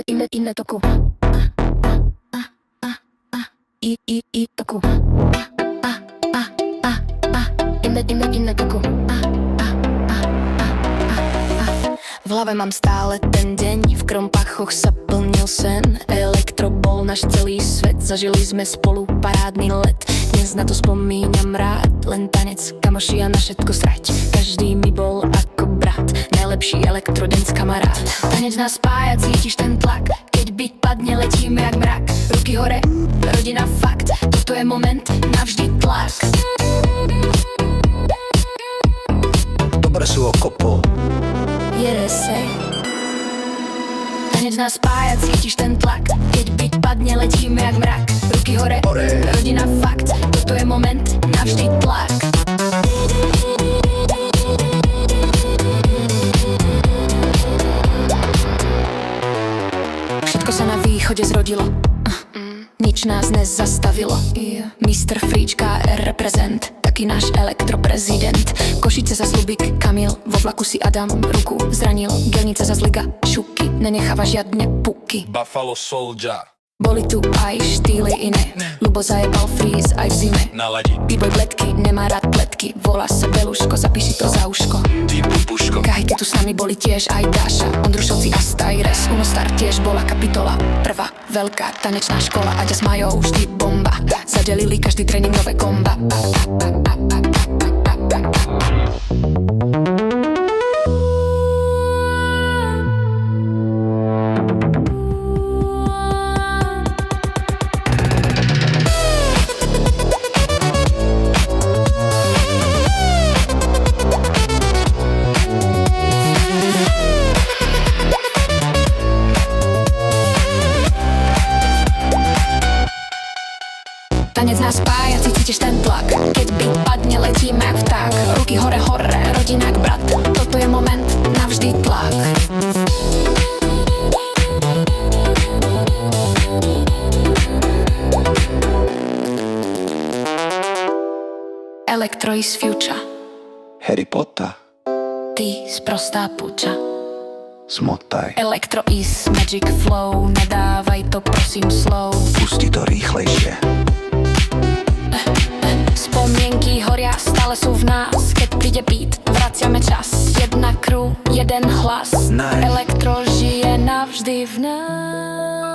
inne toku. I toku. Inne toku. V hlave mám stále ten deň, v krompachoch sa plnil sen. Elektro bol náš celý svet, zažili sme spolu parádny let. Dnes na to spomínam rád, len tanec, kamoši a na všetko srať. Každý mi bol ako brat, najlepší elektrodance kamarát. Tanec nás spája, cítiš ten tlak, keď beat padne, letíme jak mrak. Ruky hore, rodina fakt, toto je moment, navždy tlak. Dobre sú okopo. Tanec nás spája, cítiš ten tlak, keď beat padne, letíme jak mrak. Ruky hore, rodina fakt, toto je moment, navždy tlak. Všetko sa na východe zrodilo, nič nás nezastavilo. Mr. Fríčka, reprezent, taký náš elektroprezident. Košice za Slubik, Kamil, vo vlaku si Adam ruku zranil. Gelnica za Zliga, Šuky, nenecháva žiadne puky. Buffalo Soldier. Boli tu aj štýly iné, Lubo zajebal freeze aj v zime. Naladi. B-boy bledky, nemá rád pletky, volá sa Beluško, zapíši to za uško. Ty pupuško. Kahajky tu s nami boli tiež aj Dáša, Ondrušovci a Stajres. Unostar tiež bola kapitola, prvá veľká tanečná škola. Aďa s Majou vždy bomba, zadelili každý tréning nové komba. Tanec nás spája, cítiš ten tlak, keď beat padne, letíme jak vták. Ruky hore, rodina jak brat, toto je moment, navždy tlak. Electro is future, Harry Potter. ty sprostá puča. Smotaj. Electro is magic flow, nedávaj to prosím slow. Pusti to rýchlejšie. Spomienky horia, stále sú v nás, keď príde beat, vraciame čas. Jedna crew, jeden hlas, Nice. Elektro žije navždy v nás.